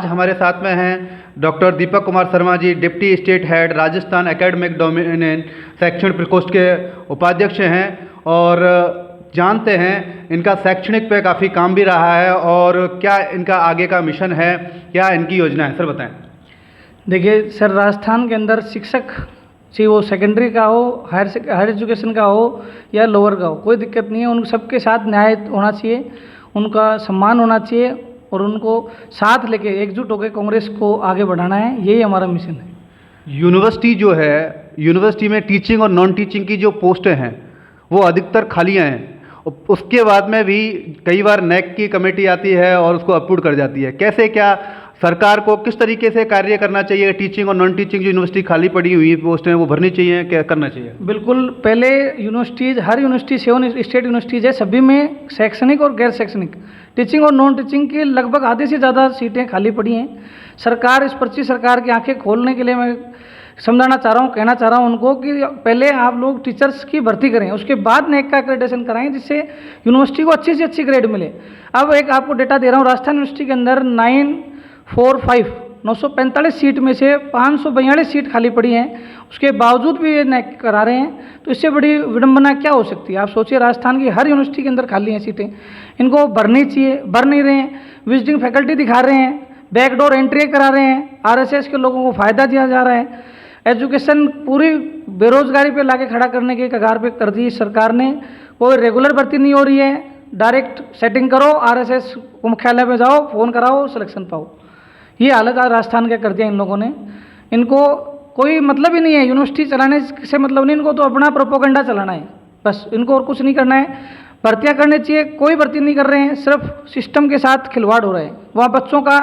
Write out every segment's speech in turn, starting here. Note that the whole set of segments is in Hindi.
हमारे साथ में हैं doctor Deepak Kumar Sharma ji, deputy state head Rajasthan academic dominion शैक्षणिक प्रकोष्ठ के उपाध्यक्ष हैं और जानते हैं इनका शैक्षणिक पे काफ़ी काम भी रहा है और क्या इनका आगे का मिशन है, क्या इनकी योजना है, सर बताएं। देखिए सर, राजस्थान के अंदर शिक्षक चाहे वो सेकेंडरी का हो, हायर एजुकेशन का हो या लोअर का हो, कोई दिक्कत नहीं है। उन सबके साथ न्याय होना चाहिए, उनका सम्मान होना चाहिए और उनको साथ लेके एकजुट होकर कांग्रेस को आगे बढ़ाना है, यही हमारा मिशन है। यूनिवर्सिटी जो है, यूनिवर्सिटी में टीचिंग और नॉन टीचिंग की जो पोस्टें हैं वो अधिकतर खालियाँ हैं। उसके बाद में भी कई बार नेक की कमेटी आती है और उसको अप्रूव कर जाती है। कैसे, क्या सरकार को किस तरीके से कार्य करना चाहिए? टीचिंग और नॉन टीचिंग जो यूनिवर्सिटी खाली पड़ी हुई पोस्ट हैं वो भरनी चाहिए, क्या करना चाहिए? बिल्कुल, पहले यूनिवर्सिटीज़, हर यूनिवर्सिटी 7 स्टेट यूनिवर्सिटीज़ है, सभी में शैक्षणिक और गैर शैक्षणिक टीचिंग और नॉन टीचिंग की लगभग आधे से ज़्यादा सीटें खाली पड़ी हैं। सरकार, इस पर्ची सरकार की आंखें खोलने के लिए मैं समझाना चाह रहा हूँ, कहना चाह रहा हूँ उनको कि पहले आप लोग टीचर्स की भर्ती करें, उसके बाद नेक का एक्रेडिटेशन कराएं जिससे यूनिवर्सिटी को अच्छी से अच्छी ग्रेड मिले। अब एक आपको डेटा दे रहा हूँ, राजस्थान यूनिवर्सिटी के अंदर 945 सीट में से 542 सीट खाली पड़ी हैं, उसके बावजूद भी ये नेक करा रहे हैं। तो इससे बड़ी विडंबना क्या हो सकती है? आप सोचिए, राजस्थान की हर यूनिवर्सिटी के अंदर खाली हैं सीटें, इनको भरनी चाहिए, भर नहीं रहे हैं। विजिटिंग फैकल्टी दिखा रहे हैं, बैकडोर एंट्री करा रहे हैं, आरएसएस के लोगों को फ़ायदा दिया जा रहा है। एजुकेशन पूरी बेरोजगारी पे लाके खड़ा करने के कगार पे कर दी सरकार ने। कोई रेगुलर भर्ती नहीं हो रही है, डायरेक्ट सेटिंग करो, आरएसएस मुख्यालय में जाओ, फ़ोन कराओ, सिलेक्शन पाओ। ये हालत आज राजस्थान का कर दिया इन लोगों ने। इनको कोई मतलब ही नहीं है, यूनिवर्सिटी चलाने से मतलब नहीं, इनको तो अपना प्रोपोगंडा चलाना है बस, इनको और कुछ नहीं करना है। भर्तियाँ करनी चाहिए, कोई भर्ती नहीं कर रहे हैं, सिर्फ सिस्टम के साथ खिलवाड़ हो रहा है, वहाँ बच्चों का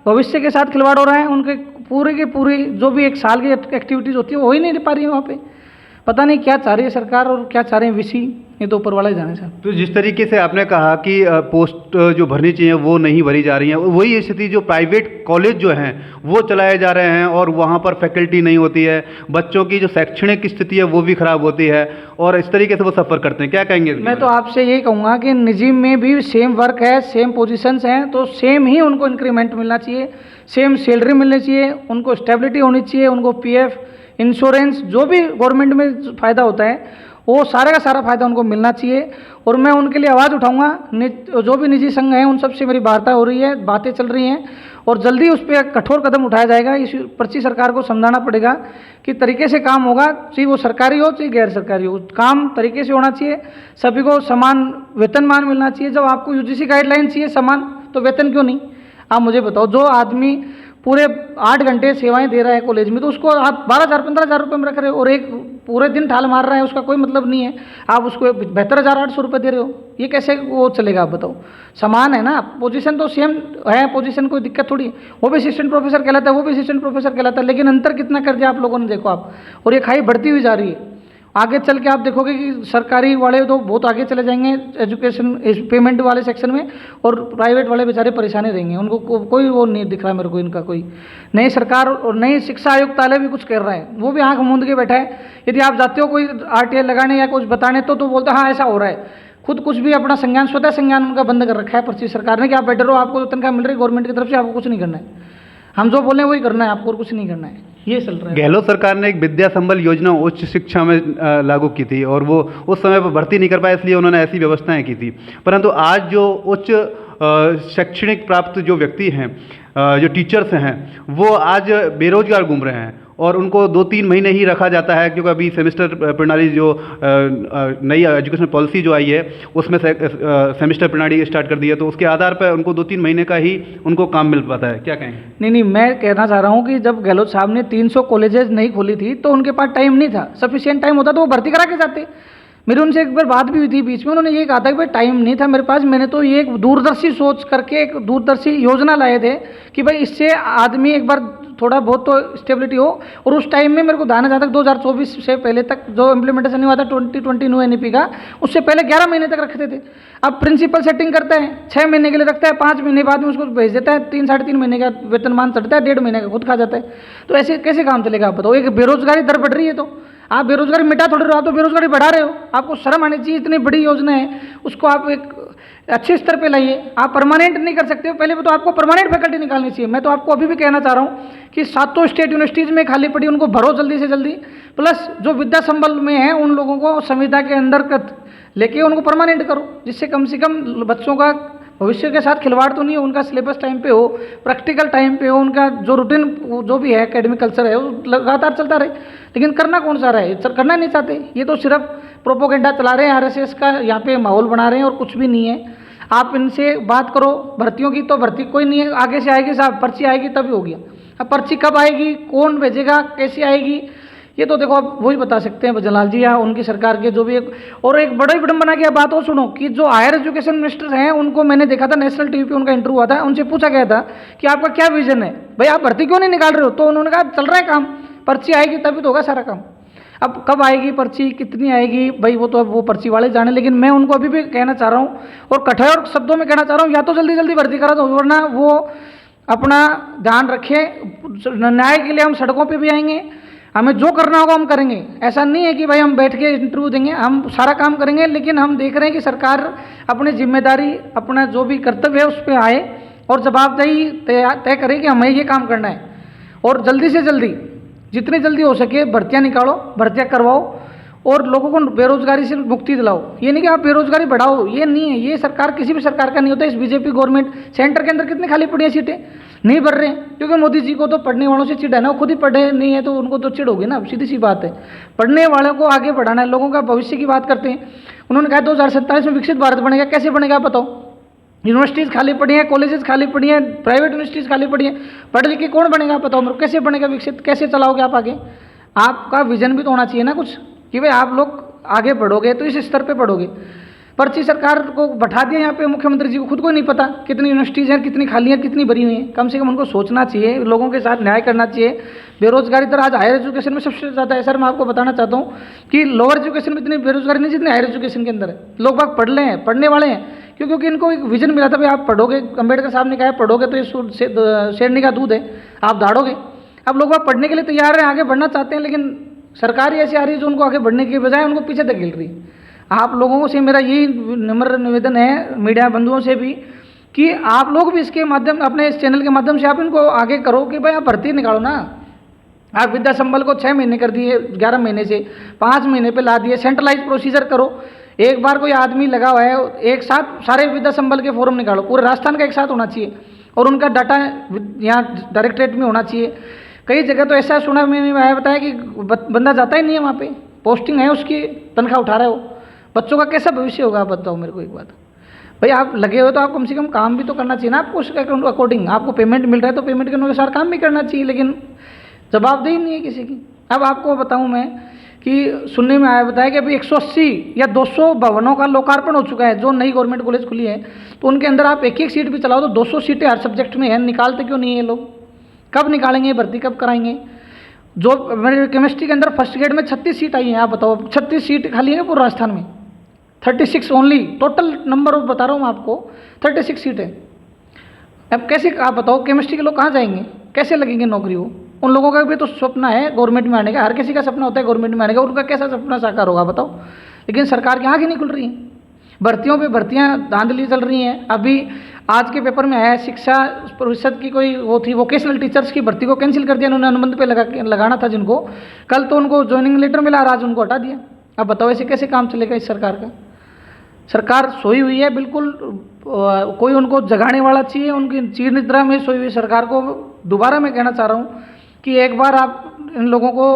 भविष्य के साथ खिलवाड़ हो रहा है। उनके पूरी की पूरी जो भी एक साल की एक्टिविटीज़ होती है वो हो ही नहीं पा रही है वहाँ पे। पता नहीं क्या चाह रही है सरकार और क्या चाह रहे हैं वीसी, ये तो ऊपर वाला ही जाने। सर, तो जिस तरीके से आपने कहा कि पोस्ट जो भरनी चाहिए वो नहीं भरी जा रही हैं, वही स्थिति जो प्राइवेट कॉलेज जो हैं वो चलाए जा रहे हैं और वहाँ पर फैकल्टी नहीं होती है, बच्चों की जो शैक्षणिक स्थिति है वो भी खराब होती है और इस तरीके से वो सफ़र करते हैं। क्या कहेंगे? मैं तो आपसे यही कहूँगा कि निजी में भी सेम वर्क है, सेम पोजीशंस हैं, तो सेम ही उनको इंक्रीमेंट मिलना चाहिए, सेम सैलरी मिलनी चाहिए, उनको स्टेबिलिटी होनी चाहिए, उनको पीएफ, इंश्योरेंस, जो भी गवर्नमेंट में फ़ायदा होता है वो सारे का सारा फ़ायदा उनको मिलना चाहिए। और मैं उनके लिए आवाज़ उठाऊंगा, जो भी निजी संघ हैं उन सबसे मेरी वार्ता हो रही है, बातें चल रही हैं और जल्दी उस पर कठोर कदम उठाया जाएगा। इस पर्ची सरकार को समझाना पड़ेगा कि तरीके से काम होगा, चाहे वो सरकारी हो चाहे गैर सरकारी हो, काम तरीके से होना चाहिए, सभी को समान वेतनमान मिलना चाहिए। जब आपको यूजीसी गाइडलाइन चाहिए समान, तो वेतन क्यों नहीं? आप मुझे बताओ, जो आदमी पूरे 8 घंटे सेवाएं दे रहा है कॉलेज में, तो उसको आप 12,000 15,000 रुपये में रख रहे हो और एक पूरे दिन ठाल मार रहा है, उसका कोई मतलब नहीं है, आप उसको 72,800 रुपये दे रहे हो। ये कैसे वो चलेगा? आप बताओ। समान है ना, पोजीशन तो सेम है, पोजीशन कोई दिक्कत थोड़ी। वो भी असिस्टेंट प्रोफेसर कहलाता है, वो भी असिस्टेंट प्रोफेसर कहलाता है, लेकिन अंतर कितना कर दिया आप लोगों ने, देखो आप। और ये खाई बढ़ती हुई जा रही है। आगे चल के आप देखोगे कि सरकारी वाले तो बहुत आगे चले जाएंगे एजुकेशन पेमेंट वाले सेक्शन में, और प्राइवेट वाले बेचारे परेशानी रहेंगे, उनको कोई वो नहीं दिख रहा मेरे को इनका कोई। नई सरकार और नई शिक्षा आयुक्तालय भी कुछ कर रहा है, वो भी आंख मूंद के बैठा है। यदि आप जाते हो कोई आरटीआई लगाने या कुछ बताने तो बोलते हैं हाँ ऐसा हो रहा है, खुद कुछ भी अपना संज्ञान, स्वतः संज्ञान उनका बंद कर रखा है पर्ची सरकार ने कि आप बैठे रहो, आपको जो तनख्वाह मिल रही है गवर्नमेंट की तरफ से, आपको कुछ नहीं करना है, हम जो बोले वही करना है, आपको और कुछ नहीं करना है। ये चल रहा है। गहलोत सरकार ने एक विद्या संबल योजना उच्च शिक्षा में लागू की थी और वो उस समय पर भर्ती नहीं कर पाए, इसलिए उन्होंने ऐसी व्यवस्थाएं की थी। परंतु आज जो उच्च शैक्षणिक प्राप्त जो व्यक्ति हैं, जो टीचर्स हैं, वो आज बेरोजगार घूम रहे हैं और उनको 2-3 महीने ही रखा जाता है, क्योंकि अभी सेमेस्टर प्रणाली जो नई एजुकेशन पॉलिसी जो आई है उसमें सेमेस्टर प्रणाली स्टार्ट कर दी है, तो उसके आधार पर उनको 2-3 महीने का ही उनको काम मिल पाता है। क्या कहेंगे? नहीं, मैं कहना चाह रहा हूँ कि जब गहलोत साहब ने 300 कॉलेजेस नहीं खोली थी तो उनके पास टाइम नहीं था, सफिशिएंट टाइम होता तो वो भर्ती करा के जाते। मेरी उनसे एक बार बात भी हुई थी बीच में, उन्होंने ये कहा था कि भाई टाइम नहीं था मेरे पास, मैंने तो ये एक दूरदर्शी सोच करके एक दूरदर्शी योजना लाए थे कि भाई इससे आदमी एक बार थोड़ा बहुत तो स्टेबिलिटी हो। और उस टाइम में मेरे को ध्यान है, जहाँ तक 2024 से पहले तक जो इम्प्लीमेंटेशन नहीं हुआ था 2020 न्यू एनईपी का, उससे पहले 11 महीने तक रखते थे। अब प्रिंसिपल सेटिंग करता है, 6 महीने के लिए रखता है, 5 महीने बाद में उसको भेज देता है, 3-3.5 महीने का वेतनमान चढ़ता है, 1.5 महीने का खुद खा जाता है। तो ऐसे कैसे काम चलेगा आप बताओ? एक बेरोजगारी दर बढ़ रही है, तो आप बेरोजगारी मिटा थोड़े रहे हो, आप तो बेरोजगारी बढ़ा रहे हो। आपको शर्म आनी चाहिए, इतनी बड़ी योजना है उसको आप एक अच्छे स्तर पे लाइए। आप परमानेंट नहीं कर सकते हो, पहले तो आपको परमानेंट फैकल्टी निकालनी चाहिए। मैं तो आपको अभी भी कहना चाह रहा हूँ कि 7 स्टेट यूनिवर्सिटीज़ में खाली पड़ी, उनको भरो जल्दी से जल्दी। प्लस जो विद्या संबल में है उन लोगों को संविदा के अंदर लेके उनको परमानेंट करो, जिससे कम से कम बच्चों का भविष्य के साथ खिलवाड़ तो नहीं हो, उनका सिलेबस टाइम पे हो, प्रैक्टिकल टाइम पे हो, उनका जो रूटीन जो भी है एकेडमिक कल्चर है वो लगातार चलता रहे। लेकिन करना कौन सा रहा है, करना नहीं चाहते। ये तो सिर्फ प्रोपोगेंडा चला रहे हैं, आरएसएस का यहाँ पे माहौल बना रहे हैं और कुछ भी नहीं है। आप इनसे बात करो भर्तियों की, तो भर्ती कोई नहीं है, आगे से आएगी साहब, पर्ची आएगी तभी हो गया। अब पर्ची कब आएगी, कौन भेजेगा, कैसे आएगी, ये तो देखो आप वही बता सकते हैं जलाल जी या उनकी सरकार के जो भी और एक बड़ा ही विडंबना की बात हो सुनो कि जो हायर एजुकेशन मिनिस्टर हैं उनको मैंने देखा था नेशनल टीवी पे, उनका इंटरव्यू हुआ था, उनसे पूछा गया था कि आपका क्या विजन है भाई, आप भर्ती क्यों नहीं निकाल रहे हो, तो उन्होंने कहा चल रहा है काम, पर्ची आएगी तभी तो होगा सारा काम। अब कब आएगी पर्ची, कितनी आएगी भाई, वो तो अब वो पर्ची वाले जाने। लेकिन मैं उनको अभी भी कहना चाह रहा हूँ और कठोर शब्दों में कहना चाह रहा हूँ, या तो जल्दी जल्दी भर्ती करा दो, वरना वो अपना ध्यान रखें। न्याय के लिए हम सड़कों पे भी आएंगे, हमें जो करना होगा हम करेंगे। ऐसा नहीं है कि भाई हम बैठ के इंटरव्यू देंगे, हम सारा काम करेंगे। लेकिन हम देख रहे हैं कि सरकार अपनी जिम्मेदारी, अपना जो भी कर्तव्य है उस पर आए और जवाबदेही तय करे कि हमें ये काम करना है। और जल्दी से जल्दी, जितनी जल्दी हो सके भर्तियाँ निकालो, भर्तियाँ करवाओ और लोगों को बेरोजगारी से मुक्ति दिलाओ। ये नहीं कि आप बेरोजगारी बढ़ाओ, ये नहीं है। ये सरकार किसी भी सरकार का नहीं होता। इस बीजेपी गवर्नमेंट सेंटर के अंदर कितनी खाली पड़ी है सीटें, नहीं भर रहे हैं, क्योंकि मोदी जी को तो पढ़ने वालों से चिढ़ है ना, वो खुद ही पढ़े नहीं है तो उनको तो चिढ़ होगी ना, सीधी सी बात है। पढ़ने वालों को आगे बढ़ाना है, लोगों का भविष्य की बात करते हैं। उन्होंने कहा 2047 में विकसित भारत बनेगा, कैसे बनेगा बताओ। यूनिवर्सिटीज़ खाली पड़ी हैं, कॉलेजेस खाली पड़ी हैं, प्राइवेट यूनिवर्सिटीज़ खाली पड़ी हैं, पढ़ लिख के कौन बनेगा बताओ मेरे को, कैसे बनेगा विकसित, कैसे चलाओगे आप आगे। आपका विजन भी तो होना चाहिए ना कुछ, कि भाई आप लोग आगे बढ़ोगे तो इस स्तर पे बढ़ोगे। पर्ची सरकार को बैठा दिया यहाँ पे, मुख्यमंत्री जी को खुद को नहीं पता कितनी यूनिवर्सिटीज़ हैं, कितनी खाली हैं, कितनी भरी हुई हैं। कम से कम उनको सोचना चाहिए, लोगों के साथ न्याय करना चाहिए। बेरोजगारी दर आज हायर एजुकेशन में सबसे ज़्यादा है सर। मैं आपको बताना चाहता हूँ कि लोअर एजुकेशन में इतनी बेरोजगारी नहीं जितनी हायर एजुकेशन के अंदर है। लोग बाग पढ़ रहे हैं, पढ़ने वाले हैं, क्योंकि इनको एक विजन मिला था भाई आप पढ़ोगे, अम्बेडकर साहब ने कहा है पढ़ोगे तो ये शेरनी का दूध है, आप दौड़ोगे। अब लोग बाग पढ़ने के लिए तैयार हैं, आगे बढ़ना चाहते हैं, लेकिन सरकार ही ऐसी आ रही है जो उनको आगे बढ़ने के बजाय उनको पीछे धकेल रही है। आप लोगों से मेरा यही नम्र निवेदन है, मीडिया बंधुओं से भी, कि आप लोग भी इसके माध्यम, अपने इस चैनल के माध्यम से आप इनको आगे करो कि भाई आप भर्ती निकालो ना। आप विद्या संबल को 6 महीने कर दिए, 11 महीने से 5 महीने पे ला दिए। सेंट्रलाइज प्रोसीजर करो। एक बार कोई आदमी लगा हुआ है, एक साथ सारे विद्या संबल के फॉर्म निकालो, पूरे राजस्थान का एक साथ होना चाहिए और उनका डाटा यहाँ डायरेक्टरेट में होना चाहिए। कई जगह तो ऐसा सुना मैंने बताया कि बंदा जाता ही नहीं है वहाँ पे, पोस्टिंग है उसकी, तनख्वाह उठा रहे हो। बच्चों का कैसा भविष्य होगा आप बताओ मेरे को एक बात। भाई आप लगे हो तो आप कम से कम काम भी तो करना चाहिए ना आपको, उसके अकॉर्डिंग। आपको पेमेंट मिल रहा है तो पेमेंट के अनुसार काम भी करना चाहिए, लेकिन जवाबदेही नहीं है किसी की। अब आपको बताऊं मैं कि सुनने में आया बताया कि अभी 180 या 200 भवनों का लोकार्पण हो चुका है जो नई गवर्नमेंट कॉलेज खुली है। तो उनके अंदर आप एक एक सीट भी चलाओ तो 200 सीटें हर सब्जेक्ट में हैं। निकालते क्यों नहीं है लोग? कब निकालेंगे भर्ती, कब कराएंगे? जो मेरे केमिस्ट्री के अंदर फर्स्ट ग्रेड में 36 सीट आई हैं, आप बताओ 36 सीट खाली है पूरे राजस्थान में, 36 ओनली, टोटल नंबर बता रहा हूँ आपको, 36 सीटें। अब कैसे आप बताओ केमिस्ट्री के लोग कहाँ जाएंगे, कैसे लगेंगे नौकरी? वो उन लोगों का भी तो सपना है गवर्नमेंट में आने का, हर किसी का सपना होता है गवर्नमेंट में आने का, उनका कैसा सपना साकार होगा बताओ? लेकिन सरकार की आँख ही नहीं खुल रही है। भर्तियों पे भर्तियाँ धांधली चल रही हैं। अभी आज के पेपर में आया, शिक्षा परिषद की कोई वो थी, वोकेशनल टीचर्स की भर्ती को कैंसिल कर दिया उन्होंने, अनुबंध पे लगाना था जिनको, कल तो उनको ज्वाइनिंग लेटर मिला, आज उनको हटा दिया। अब बताओ ऐसे कैसे काम चलेगा इस सरकार का? सरकार सोई हुई है बिल्कुल, कोई उनको जगाने वाला चाहिए। उनकी चीर निद्रा में सोई हुई सरकार को दोबारा मैं कहना चाह रहा हूँ कि एक बार आप इन लोगों को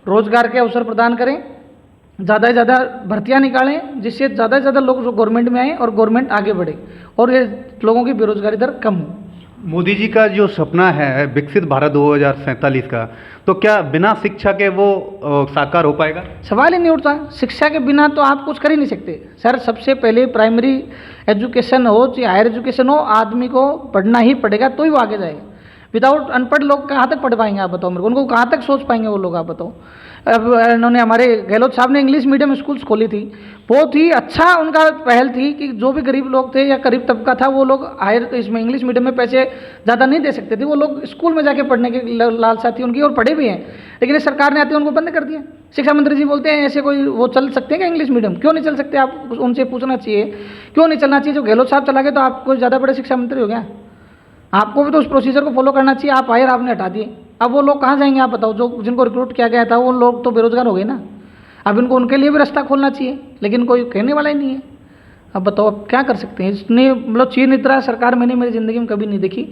रोजगार के अवसर प्रदान करें, ज़्यादा से ज़्यादा भर्तियाँ निकालें, जिससे ज़्यादा से ज़्यादा लोग जो गवर्नमेंट में आए और गवर्नमेंट आगे बढ़े और ये लोगों की बेरोजगारी दर कम हो। मोदी जी का जो सपना है विकसित भारत 2047 का, तो क्या बिना शिक्षा के वो साकार हो पाएगा? सवाल ही नहीं उठता। शिक्षा के बिना तो आप कुछ कर ही नहीं सकते सर। सबसे पहले प्राइमरी एजुकेशन हो चाहे हायर एजुकेशन हो, आदमी को पढ़ना ही पड़ेगा तो ही वो आगे जाएगा। विदाउट अनपढ़ लोग कहाँ तक पढ़ पाएंगे आप बताओ मेरे को, उनको कहाँ तक सोच पाएंगे वो लोग आप बताओ। अब इन्होंने हमारे गहलोत साहब ने इंग्लिश मीडियम स्कूल्स खोली थी, बहुत ही अच्छा उनका पहल थी कि जो भी गरीब लोग थे या गरीब तबका था वो लोग हायर इसमें इंग्लिश मीडियम में पैसे ज़्यादा नहीं दे सकते थे, वो लोग स्कूल में जाके पढ़ने की लालसा थी उनकी और पढ़े भी हैं। लेकिन इस सरकार ने आते उनको बंद कर दिया। शिक्षा मंत्री जी बोलते हैं ऐसे कोई वो चल सकते हैं क्या इंग्लिश मीडियम, क्यों नहीं चल सकते? आप उनसे पूछना चाहिए क्यों नहीं चलना चाहिए। जो गहलोत साहब चला गए तो आपको ज़्यादा बड़े शिक्षा मंत्री हो गया, आपको भी तो उस प्रोसीजर को फॉलो करना चाहिए। आप हायर आपने हटा दिए, अब वो लोग कहाँ जाएंगे आप बताओ? जो जिनको रिक्रूट किया गया था वो लोग तो बेरोजगार हो गए ना, अब इनको उनके लिए भी रास्ता खोलना चाहिए, लेकिन कोई कहने वाला ही नहीं है। अब बताओ अब क्या कर सकते हैं? इसने मतलब चीर निद्रा सरकार मैंने मेरी ज़िंदगी में कभी नहीं देखी।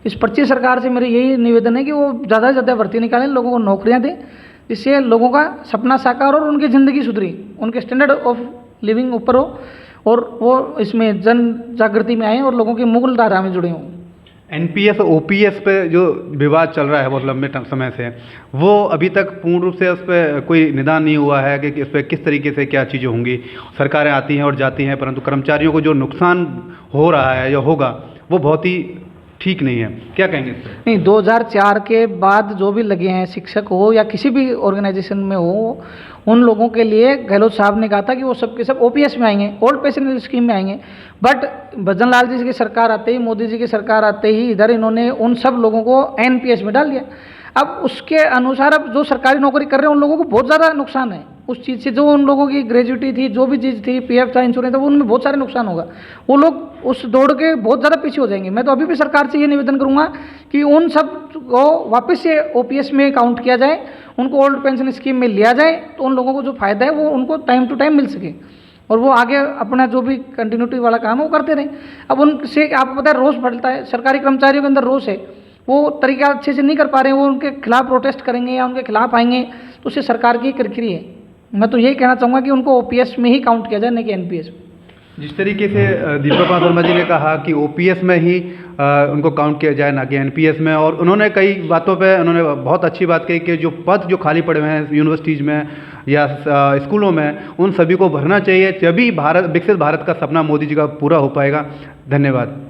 इस पर्ची सरकार से मेरे यही निवेदन है कि वो ज़्यादा से ज़्यादा भर्ती निकालें, लोगों को नौकरियाँ दें, जिससे लोगों का सपना साकार और उनकी ज़िंदगी सुधरी, उनके स्टैंडर्ड ऑफ लिविंग ऊपर हो और वो इसमें जन जागृति में आए और लोगों की मूल धारा में जुड़े हों। एनपीएस और ओपीएस पे जो विवाद चल रहा है बहुत लंबे समय से, वो अभी तक पूर्ण रूप से उस पर कोई निदान नहीं हुआ है कि इस पर किस तरीके से क्या चीज़ें होंगी। सरकारें आती हैं और जाती हैं, परंतु कर्मचारियों को जो नुकसान हो रहा है या होगा वो बहुत ही ठीक नहीं है। क्या कहेंगे इस पर? नहीं, 2004 के बाद जो भी लगे हैं शिक्षक हो या किसी भी ऑर्गेनाइजेशन में हो, उन लोगों के लिए गहलोत साहब ने कहा था कि वो सब के सब ओपीएस में आएंगे, ओल्ड पेंशन स्कीम में आएंगे। बट भजन लाल जी की सरकार आते ही, मोदी जी की सरकार आते ही इधर इन्होंने उन सब लोगों को एनपीएस में डाल दिया। अब उसके अनुसार अब जो सरकारी नौकरी कर रहे हैं उन लोगों को बहुत ज़्यादा नुकसान है उस चीज़ से। जो उन लोगों की ग्रेजुएटी थी, जो भी चीज़ थी, पीएफ था, इंश्योरेंस था, वो उनमें बहुत सारे नुकसान होगा। वो लोग उस दौड़ के बहुत ज़्यादा पीछे हो जाएंगे। मैं तो अभी भी सरकार से ये निवेदन करूँगा कि उन सब को वापस से ओपीएस में काउंट किया जाए, उनको ओल्ड पेंशन स्कीम में लिया जाए, तो उन लोगों को जो फ़ायदा है वो उनको टाइम टू टाइम मिल सके और वो आगे अपना जो भी कंटिन्यूटी वाला काम है वो करते रहें। अब उनसे आपको पता है रोष बढ़ता है, सरकारी कर्मचारियों के अंदर रोष है, वो तरीका अच्छे से नहीं कर पा रहे हैं, वो उनके खिलाफ प्रोटेस्ट करेंगे या उनके खिलाफ आएंगे तो उससे सरकार की किरकिरी है। मैं तो यही कहना चाहूँगा कि उनको ओपीएस में ही काउंट किया जाए, नहीं कि एनपीएस में। जिस तरीके से दीपक शर्मा जी ने कहा कि ओपीएस में ही उनको काउंट किया जाए, ना कि एनपीएस में, और उन्होंने कई बातों पे उन्होंने बहुत अच्छी बात कही कि जो पद जो खाली पड़े हुए हैं यूनिवर्सिटीज़ में या स्कूलों में, उन सभी को भरना चाहिए, तभी विकसित भारत का सपना मोदी जी का पूरा हो पाएगा। धन्यवाद।